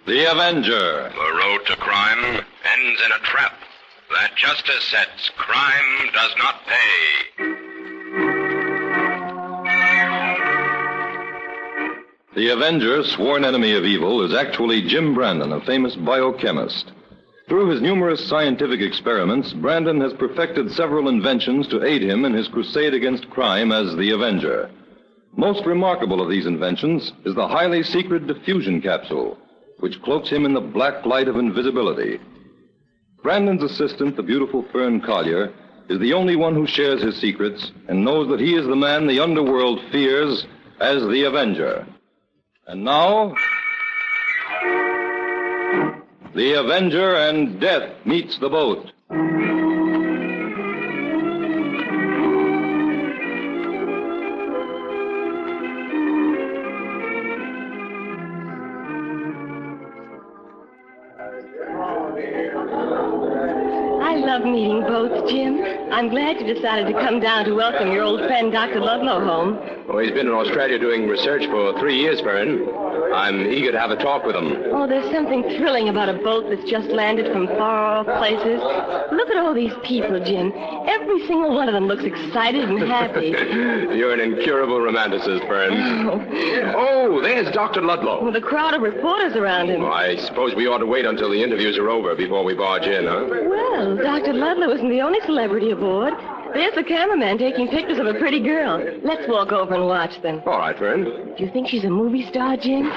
The Avenger. The road to crime ends in a trap that justice sets. Crime does not pay. The Avenger, sworn enemy of evil, is actually Jim Brandon, a famous biochemist. Through his numerous scientific experiments, Brandon has perfected several inventions to aid him in his crusade against crime as the Avenger. Most remarkable of these inventions is the highly secret diffusion capsule, which cloaks him in the black light of invisibility. Brandon's assistant, the beautiful Fern Collier, is the only one who shares his secrets and knows that he is the man the underworld fears as the Avenger. And now, the Avenger and Death meets the boat. I love meeting boats, Jim. I'm glad you decided to come down to welcome your old friend, Dr. Ludlow, home. Oh, he's been in Australia doing research for 3 years, Fern. I'm eager to have a talk with him. Oh, there's something thrilling about a boat that's just landed from far-off places. Look at all these people, Jim. Every single one of them looks excited and happy. You're an incurable romanticist, Fern. Oh, there's Dr. Ludlow. With a crowd of reporters around him. Well, I suppose we ought to wait until the interviews are over before we barge in, huh? Well, Dr. Ludlow isn't the only celebrity aboard. There's the cameraman taking pictures of a pretty girl. Let's walk over and watch them. All right, Fern. Do you think she's a movie star, Jim?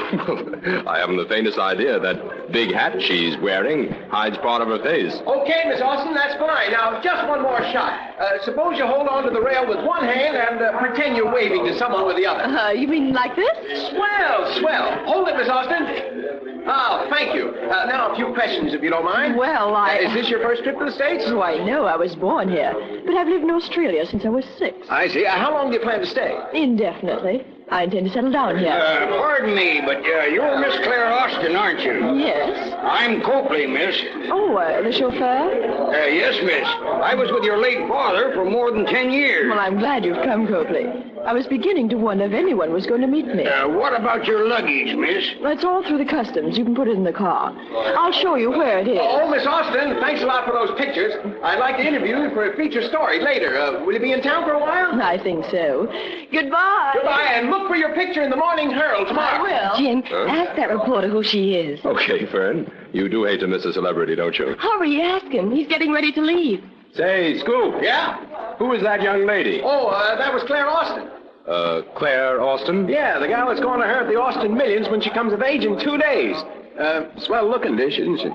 I haven't the faintest idea. That big hat she's wearing hides part of her face. Okay, Miss Austin, that's fine. Now, just one more shot. Suppose you hold on to the rail with one hand and pretend you're waving to someone with the other. You mean like this? Swell. Hold it, Miss Austin. Oh, thank you. Now, a few questions, if you don't mind. Well, Is this your first trip to the States? Why, no, I was born here. But I've lived in Australia since I was 6. I see. How long do you plan to stay? Indefinitely. I intend to settle down here. Pardon me, but you're Miss Claire Austin, aren't you? Yes. I'm Copley, miss. Oh, the chauffeur? Yes, miss. I was with your late father for more than 10 years. Well, I'm glad you've come, Copley. I was beginning to wonder if anyone was going to meet me. What about your luggage, miss? It's all through the customs. You can put it in the car. I'll show you where it is. Oh, Miss Austin, thanks a lot for those pictures. I'd like to interview you for a feature story later. Will you be in town for a while? I think so. Goodbye. Goodbye, and look for your picture in the Morning Herald tomorrow. I will. Jim, ask that reporter who she is. Okay, Fern. You do hate to miss a celebrity, don't you? Hurry, ask him. He's getting ready to leave. Say, Scoop. Yeah? Who is that young lady? Oh, that was Claire Austin. Claire Austin? Yeah, the gal that's going to hurt the Austin millions when she comes of age in 2 days. Swell-looking dish, isn't she?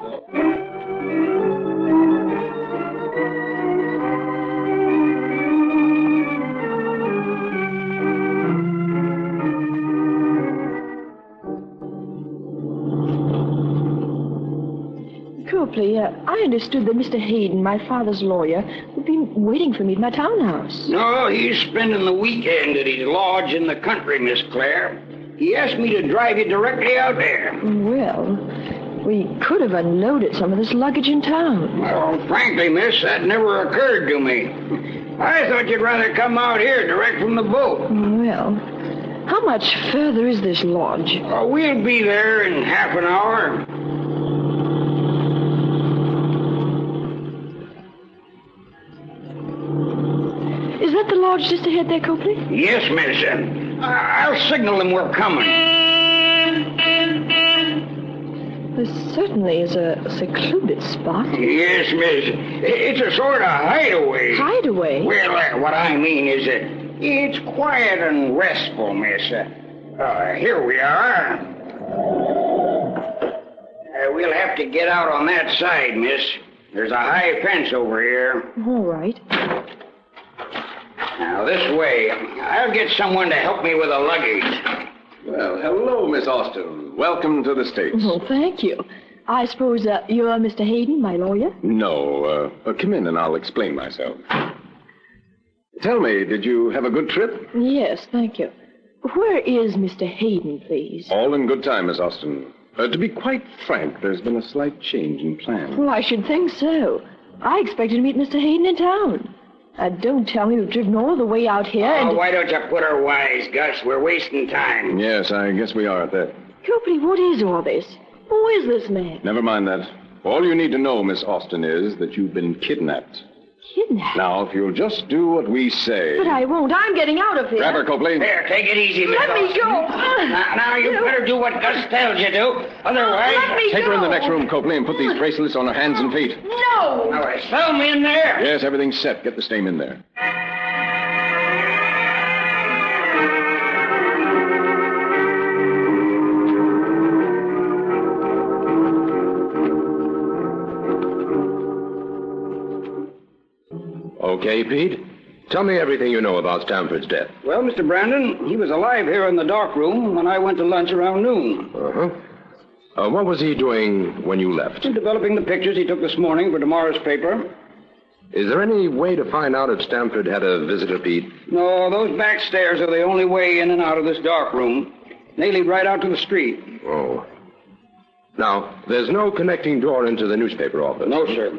Copley, I understood that Mr. Hayden, my father's lawyer, would be waiting for me at my townhouse. No, he's spending the weekend at his lodge in the country, Miss Claire. He asked me to drive you directly out there. Well, we could have unloaded some of this luggage in town. Well, frankly, miss, that never occurred to me. I thought you'd rather come out here direct from the boat. Well, how much further is this lodge? We'll be there in half an hour. Is that the lodge just ahead there, Copley? Yes, miss. I'll signal them we're coming. This certainly is a secluded spot. Yes, miss. It's a sort of hideaway. Hideaway? Well, what I mean is that it's quiet and restful, miss. Here we are. We'll have to get out on that side, miss. There's a high fence over here. All right. Now, this way. I'll get someone to help me with the luggage. Well, hello, Miss Austin. Welcome to the States. Oh, thank you. I suppose you're Mr. Hayden, my lawyer? No, come in and I'll explain myself. Tell me, did you have a good trip? Yes, thank you. Where is Mr. Hayden, please? All in good time, Miss Austin. To be quite frank, there's been a slight change in plans. Well, I should think so. I expected to meet Mr. Hayden in town. Don't tell me you've driven all the way out here and... why don't you put her wise, Gus? We're wasting time. Yes, I guess we are at that. Copley, what is all this? Who is this man? Never mind that. All you need to know, Miss Austin, is that you've been kidnapped. Kidnapped? Now, if you'll just do what we say... But I won't. I'm getting out of here. Grab her, Copley. There, take it easy, Miss Let me Austin. go. Now, you better do what Gus tells you to. Otherwise... Let me Take her in the go. next room, Copley, and put these bracelets on her hands and feet. No. Now, there's some in there. Yes, everything's set. Get the stain in there. Okay, Pete. Tell me everything you know about Stamford's death. Well, Mr. Brandon, he was alive here in the dark room when I went to lunch around noon. Uh-huh. What was he doing when you left? Developing the pictures he took this morning for tomorrow's paper. Is there any way to find out if Stamford had a visitor, Pete? No, those back stairs are the only way in and out of this dark room. They lead right out to the street. Oh. Now, there's no connecting door into the newspaper office. No, sir.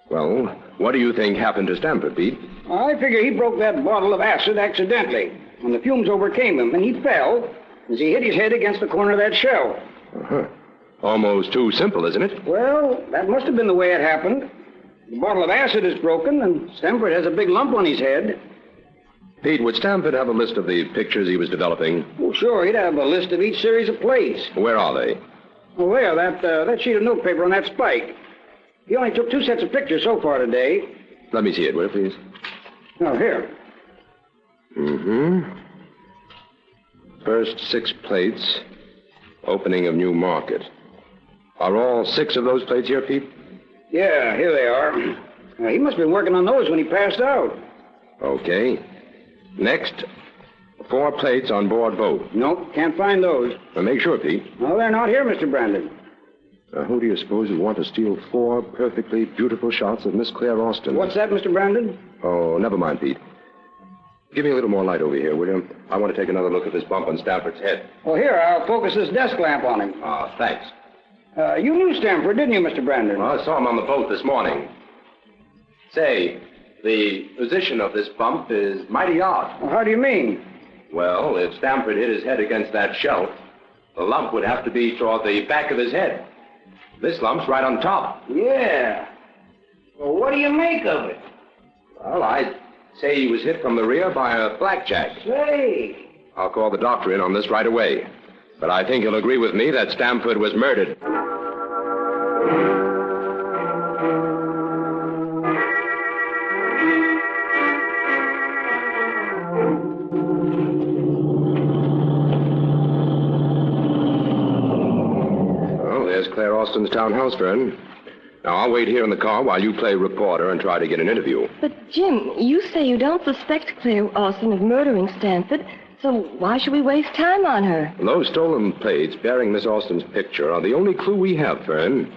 Well, what do you think happened to Stamford, Pete? I figure he broke that bottle of acid accidentally, and the fumes overcame him, and he fell as he hit his head against the corner of that shelf. Uh-huh. Almost too simple, isn't it? Well, that must have been the way it happened. The bottle of acid is broken, and Stamford has a big lump on his head. Pete, would Stamford have a list of the pictures he was developing? Oh, sure, he'd have a list of each series of plates. Where are they? Oh, there, that sheet of notepaper on that spike. He only took 2 sets of pictures so far today. Let me see it, will you, please? Oh, here. Mm-hmm. First 6 plates, opening of new market. Are all 6 of those plates here, Pete? Yeah, here they are. He must have been working on those when he passed out. Okay. Next, 4 plates on board boat. Nope, can't find those. Now, make sure, Pete. No, they're not here, Mr. Brandon. Who do you suppose would want to steal 4 perfectly beautiful shots of Miss Claire Austin? What's that, Mr. Brandon? Oh, never mind, Pete. Give me a little more light over here, will you? I want to take another look at this bump on Stamford's head. Well, here, I'll focus this desk lamp on him. Ah, thanks. You knew Stamford, didn't you, Mr. Brandon? Well, I saw him on the boat this morning. Say, the position of this bump is mighty odd. Well, how do you mean? Well, if Stamford hit his head against that shelf, the lump would have to be toward the back of his head. This lump's right on top. Yeah. Well, what do you make of it? Well, I'd say he was hit from the rear by a blackjack. Say. I'll call the doctor in on this right away. But I think he'll agree with me that Stamford was murdered. Well, there's Claire Austin's townhouse, Fern. Now, I'll wait here in the car while you play reporter and try to get an interview. But, Jim, you say you don't suspect Claire Austin of murdering Stanford, so why should we waste time on her? Those stolen plates bearing Miss Austin's picture are the only clue we have, Fern.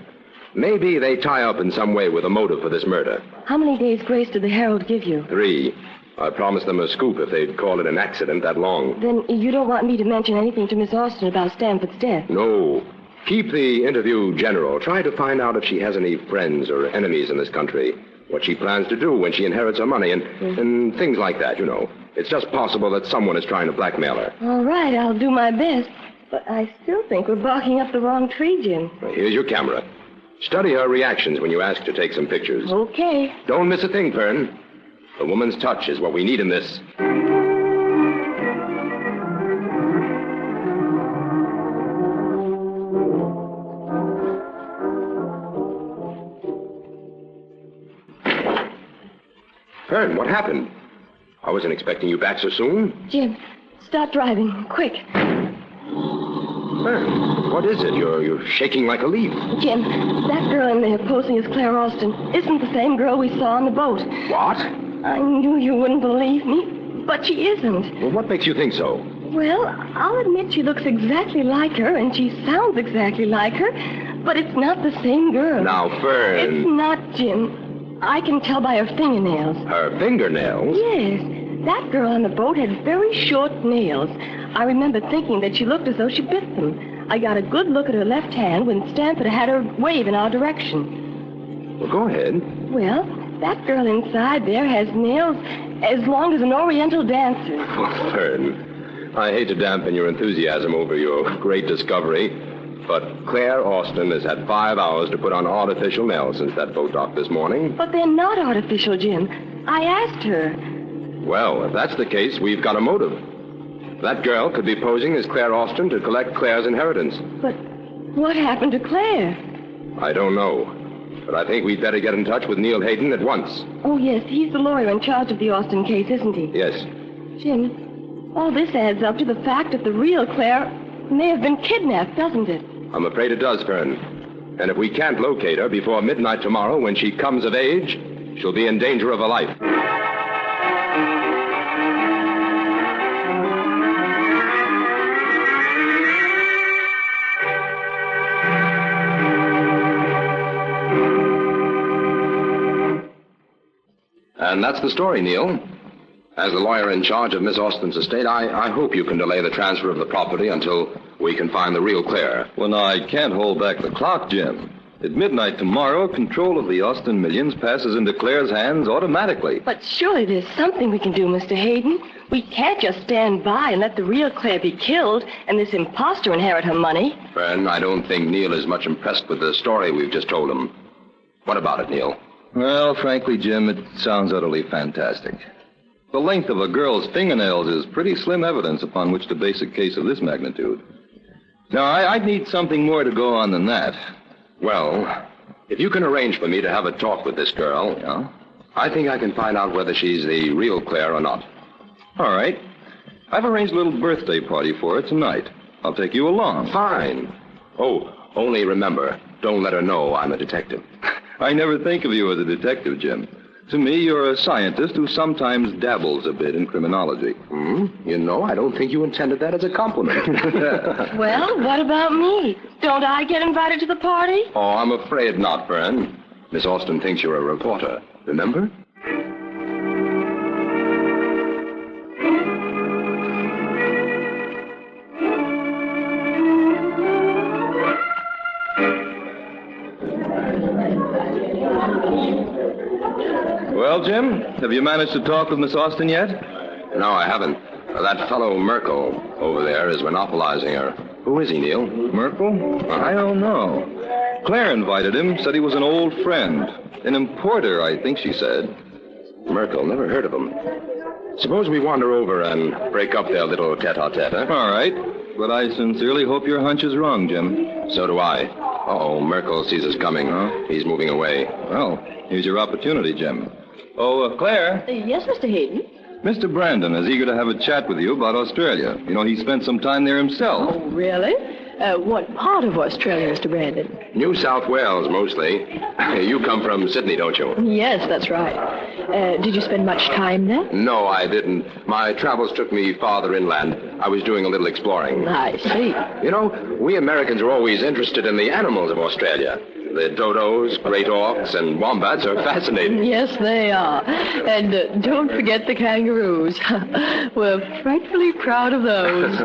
Maybe they tie up in some way with a motive for this murder. How many days' grace did the Herald give you? 3. I promised them a scoop if they'd call it an accident that long. Then you don't want me to mention anything to Miss Austin about Stanford's death? No. Keep the interview general. Try to find out if she has any friends or enemies in this country. What she plans to do when she inherits her money and things like that, you know. It's just possible that someone is trying to blackmail her. All right, I'll do my best. But I still think we're barking up the wrong tree, Jim. Now, here's your camera. Study her reactions when you ask to take some pictures. Okay. Don't miss a thing, Fern. A woman's touch is what we need in this. Fern, what happened? I wasn't expecting you back so soon. Jim, start driving, quick. Fern, what is it? You're shaking like a leaf. Jim, that girl in there posing as Claire Austin isn't the same girl we saw on the boat. What? I knew you wouldn't believe me, but she isn't. Well, what makes you think so? Well, I'll admit she looks exactly like her, and she sounds exactly like her, but it's not the same girl. Now, Fern... It's not, Jim. I can tell by her fingernails. Her fingernails? Yes. That girl on the boat had very short nails. I remember thinking that she looked as though she bit them. I got a good look at her left hand when Stanford had her wave in our direction. Well, go ahead. Well, that girl inside there has nails as long as an Oriental dancer's. Oh, Fern, I hate to dampen your enthusiasm over your great discovery, But Claire Austin has had 5 hours to put on artificial nails since that boat docked this morning. But they're not artificial, Jim. I asked her. Well, if that's the case, we've got a motive. That girl could be posing as Claire Austin to collect Claire's inheritance. But what happened to Claire? I don't know. But I think we'd better get in touch with Neil Hayden at once. Oh, yes, he's the lawyer in charge of the Austin case, isn't he? Yes. Jim, all this adds up to the fact that the real Claire may have been kidnapped, doesn't it? I'm afraid it does, Fern. And if we can't locate her before midnight tomorrow when she comes of age, she'll be in danger of her life. And that's the story, Neil. As the lawyer in charge of Miss Austin's estate, I hope you can delay the transfer of the property until we can find the real Claire. Well, now, I can't hold back the clock, Jim. At midnight tomorrow, control of the Austin millions passes into Claire's hands automatically. But surely there's something we can do, Mr. Hayden. We can't just stand by and let the real Claire be killed and this imposter inherit her money. Fern, I don't think Neil is much impressed with the story we've just told him. What about it, Neil? Well, frankly, Jim, it sounds utterly fantastic. The length of a girl's fingernails is pretty slim evidence upon which to base a case of this magnitude. Now, I'd need something more to go on than that. Well, if you can arrange for me to have a talk with this girl, Yeah? I think I can find out whether she's the real Claire or not. All right. I've arranged a little birthday party for her tonight. I'll take you along. Fine. Oh, only remember, don't let her know I'm a detective. I never think of you as a detective, Jim. To me, you're a scientist who sometimes dabbles a bit in criminology. You know, I don't think you intended that as a compliment. Well, what about me? Don't I get invited to the party? Oh, I'm afraid not, Fern. Miss Austin thinks you're a reporter. Remember? Well, Jim, have you managed to talk with Miss Austin yet? No, I haven't. That fellow Merkel over there is monopolizing her. Who is he, Neil? Merkel? I don't know. Claire invited him, said he was an old friend. An importer, I think she said. Merkel, never heard of him. Suppose we wander over and break up their little tete-a-tete, huh? All right. But I sincerely hope your hunch is wrong, Jim. So do I. Uh-oh, Merkel sees us coming. Huh? He's moving away. Well, here's your opportunity, Jim. Oh, Claire. Yes, Mr. Hayden? Mr. Brandon is eager to have a chat with you about Australia. You know, he spent some time there himself. Oh, really? What part of Australia, Mr. Brandon? New South Wales, mostly. You come from Sydney, don't you? Yes, that's right. Did you spend much time there? No, I didn't. My travels took me farther inland. I was doing a little exploring. I see. You know, we Americans are always interested in the animals of Australia. The dodos, great auks, and wombats are fascinating. Yes, they are. And don't forget the kangaroos. We're frightfully proud of those.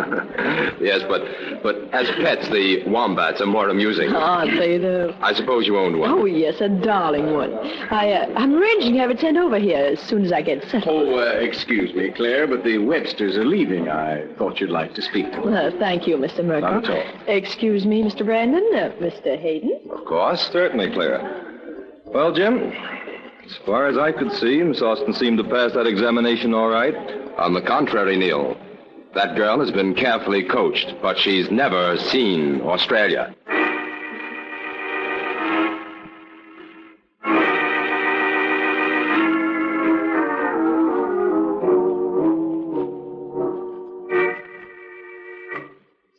Yes, but as pets, the wombats are more amusing. Aren't they, though? I suppose you owned one. Oh, yes, a darling one. I'm arranging to have it sent over here as soon as I get settled. Oh, excuse me, Claire, but the Websters are leaving. I thought you'd like to speak to them. Thank you, Mr. Merkel. Not at all. Excuse me, Mr. Brandon. Mr. Hayden. Of course. Certainly, Claire. Well, Jim, as far as I could see, Miss Austin seemed to pass that examination all right. On the contrary, Neil. That girl has been carefully coached, but she's never seen Australia.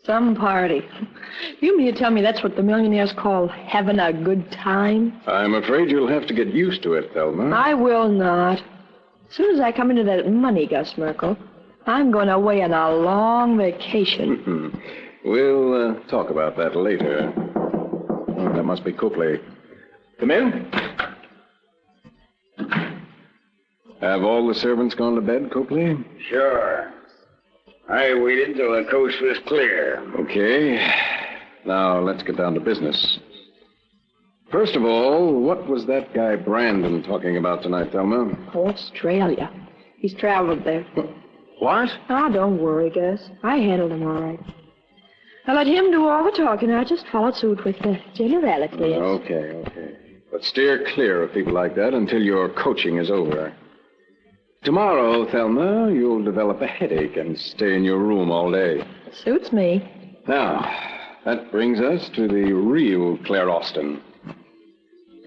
Some party. You mean to tell me that's what the millionaires call having a good time? I'm afraid you'll have to get used to it, Thelma. I will not. As soon as I come into that money, Gus Merkel, I'm going away on a long vacation. We'll talk about that later. Oh, that must be Copley. Come in. Have all the servants gone to bed, Copley? Sure. I waited till the coast was clear. Okay. Now, let's get down to business. First of all, what was that guy Brandon talking about tonight, Thelma? Australia. He's traveled there. What? Oh, don't worry, Gus. I handled him all right. I let him do all the talking. I just followed suit with the generalities. Okay. But steer clear of people like that until your coaching is over. Tomorrow, Thelma, you'll develop a headache and stay in your room all day. Suits me. Now, that brings us to the real Claire Austin.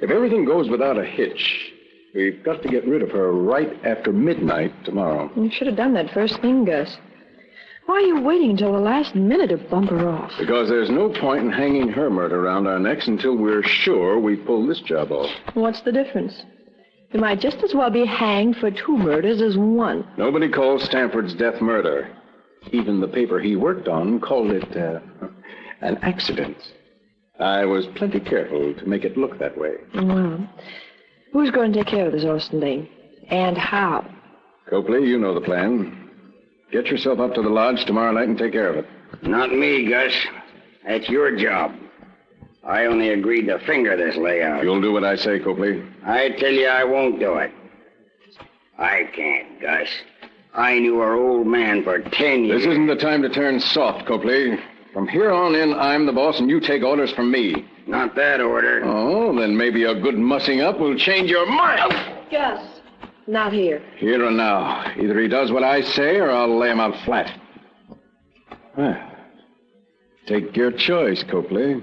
If everything goes without a hitch, we've got to get rid of her right after midnight tomorrow. You should have done that first thing, Gus. Why are you waiting until the last minute to bump her off? Because there's no point in hanging her murder around our necks until we're sure we pull this job off. What's the difference? You might just as well be hanged for 2 murders as 1. Nobody calls Stanford's death murder. Even the paper he worked on called it an accident. I was plenty careful to make it look that way. Well, who's going to take care of this Austin Lane? And how? Copley, you know the plan. Get yourself up to the lodge tomorrow night and take care of it. Not me, Gus. That's your job. I only agreed to finger this layout. You'll do what I say, Copley. I tell you I won't do it. I can't, Gus. I knew our old man for 10 years. This isn't the time to turn soft, Copley. From here on in, I'm the boss, and you take orders from me. Not that order. Oh, then maybe a good mussing up will change your mind. Gus, not here. Here and now. Either he does what I say, or I'll lay him out flat. Well, take your choice, Copley.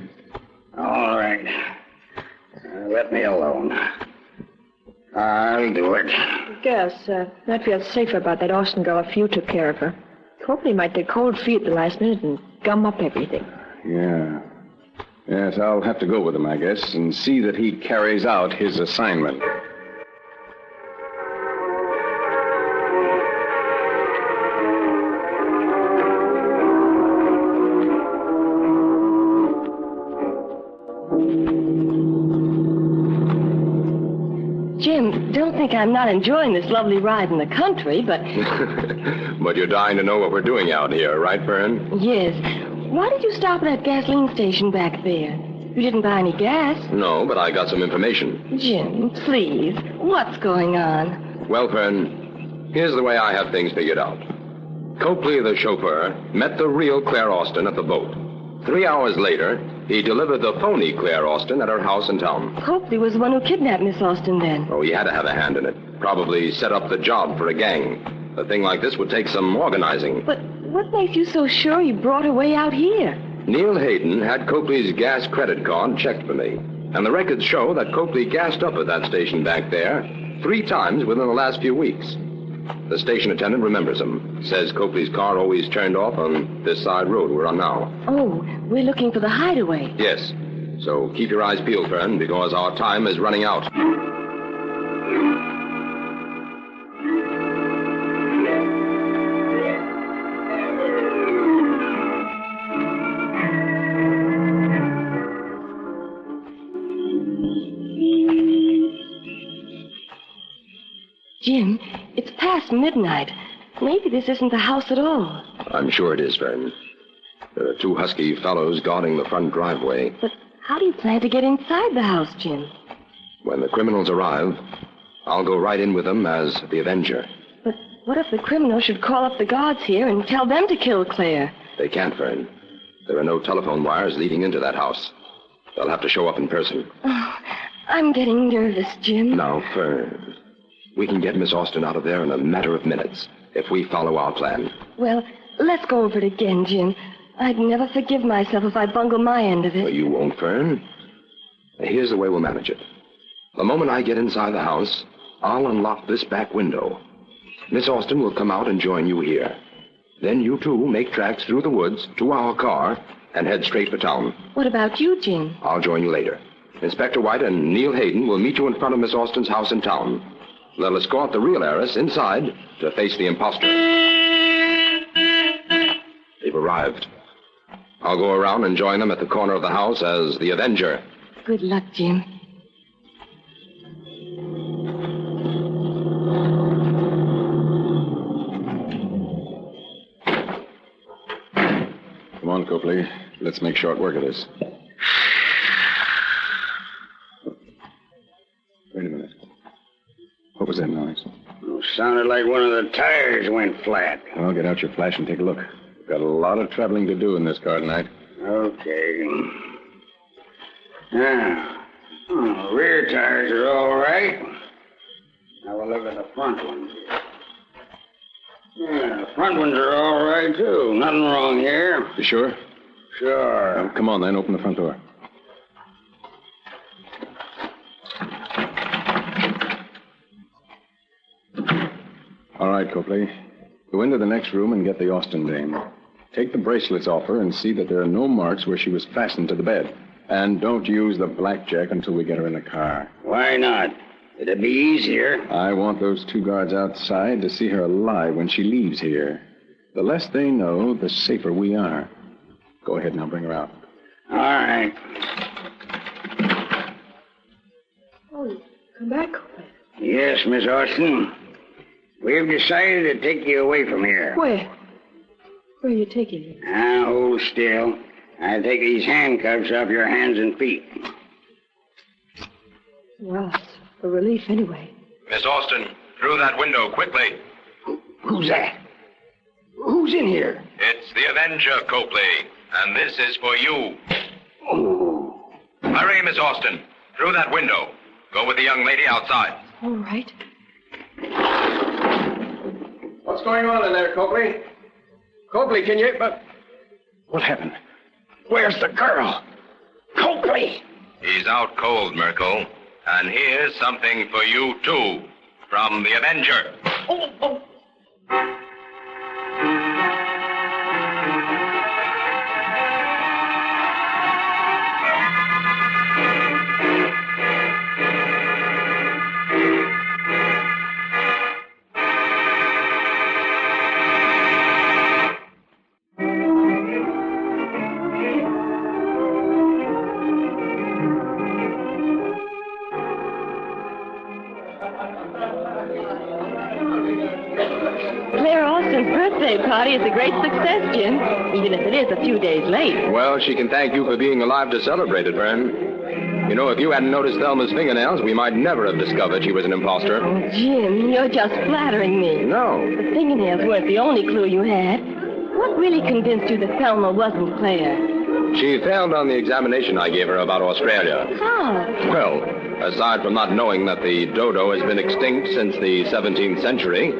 All right. Let me alone. I'll do it. Gus, I'd feel safer about that Austin girl if you took care of her. Copley might take cold feet at the last minute and gum up everything. Yeah. Yes, I'll have to go with him, I guess, and see that he carries out his assignment. Jim, don't think I'm not enjoying this lovely ride in the country, but... But you're dying to know what we're doing out here, right, Fern? Yes. Why did you stop at that gasoline station back there? You didn't buy any gas? No, but I got some information. Jim, please. What's going on? Well, Fern, here's the way I have things figured out. Copley, the chauffeur, met the real Claire Austin at the boat. 3 hours later, he delivered the phony Claire Austin at her house in town. Copley was the one who kidnapped Miss Austin then. Oh, he had to have a hand in it. Probably set up the job for a gang. A thing like this would take some organizing. But what makes you so sure he brought her way out here? Neil Hayden had Copley's gas credit card checked for me. And the records show that Copley gassed up at that station back there 3 times within the last few weeks. The station attendant remembers him. Says Copley's car always turned off on this side road we're on now. Oh, we're looking for the hideaway. Yes. So keep your eyes peeled, Fern, because our time is running out. Jim, it's past midnight. Maybe this isn't the house at all. I'm sure it is, Fern. There are 2 husky fellows guarding the front driveway. But how do you plan to get inside the house, Jim? When the criminals arrive, I'll go right in with them as the Avenger. But what if the criminals should call up the guards here and tell them to kill Claire? They can't, Fern. There are no telephone wires leading into that house. They'll have to show up in person. Oh, I'm getting nervous, Jim. Now, Fern, we can get Miss Austin out of there in a matter of minutes if we follow our plan. Well, let's go over it again, Jim. I'd never forgive myself if I bungle my end of it. Well, you won't, Fern. Here's the way we'll manage it. The moment I get inside the house, I'll unlock this back window. Miss Austin will come out and join you here. Then you two make tracks through the woods to our car and head straight for town. What about you, Jim? I'll join you later. Inspector White and Neil Hayden will meet you in front of Miss Austin's house in town. They'll escort the real heiress inside to face the imposter. They've arrived. I'll go around and join them at the corner of the house as the Avenger. Good luck, Jim. Come on, Copley. Let's make short work of this. Wait a minute. What was that noise? Oh, sounded like one of the tires went flat. Well, get out your flash and take a look. We've got a lot of traveling to do in this car tonight. Okay. Now, rear tires are all right. Now we'll look at the front ones. Yeah, the front ones are all right, too. Nothing wrong here. You sure? Sure. Come on, then. Open the front door. All right, Copley. Go into the next room and get the Austin dame. Take the bracelets off her and see that there are no marks where she was fastened to the bed. And don't use the blackjack until we get her in the car. Why not? It'd be easier. I want those 2 guards outside to see her alive when she leaves here. The less they know, the safer we are. Go ahead now, bring her out. All right. Oh, come back, Copley. Yes, Miss Austin. We've decided to take you away from here. Where? Where are you taking me? Now, hold still. I take these handcuffs off your hands and feet. Well, it's a relief anyway. Miss Austin, through that window, quickly. Who's that? Who's in here? It's the Avenger, Copley, and this is for you. Oh. Hurry, Miss Austin. Through that window. Go with the young lady outside. All right. What's going on in there, Copley? Copley, can you... What happened? Where's the girl? Copley! He's out cold, Merkel. And here's something for you, too. From the Avenger. Oh. Claire Austin's birthday party is a great success, Jim, even if it is a few days late. Well, she can thank you for being alive to celebrate it, friend. You know, if you hadn't noticed Thelma's fingernails, we might never have discovered she was an imposter. Oh, Jim, you're just flattering me. No. The fingernails weren't the only clue you had. What really convinced you that Thelma wasn't Claire? She failed on the examination I gave her about Australia. How? Well, aside from not knowing that the dodo has been extinct since the 17th century,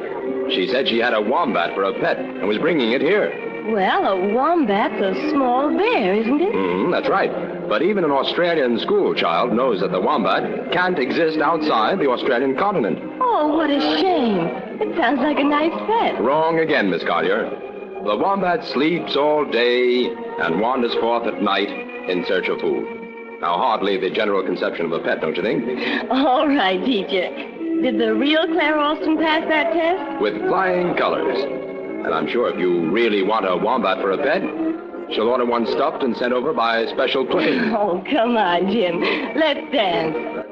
she said she had a wombat for a pet and was bringing it here. Well, a wombat's a small bear, isn't it? That's right. But even an Australian school child knows that the wombat can't exist outside the Australian continent. Oh, what a shame. It sounds like a nice pet. Wrong again, Miss Collier. The wombat sleeps all day and wanders forth at night in search of food. Now, hardly the general conception of a pet, don't you think? All right, teacher. Did the real Claire Austin pass that test? With flying colors. And I'm sure if you really want a wombat for a pet, she'll order one stuffed and sent over by special plane. Oh, come on, Jim. Let's dance.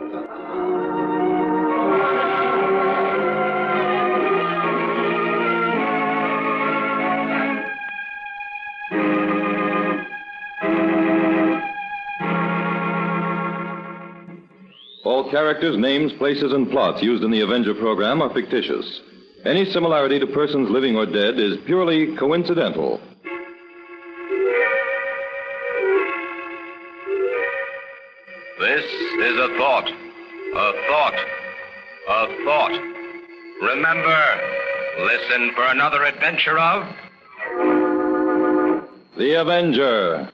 All characters, names, places, and plots used in the Avenger program are fictitious. Any similarity to persons living or dead is purely coincidental. This is a thought. A thought. A thought. Remember, listen for another adventure of... The Avenger.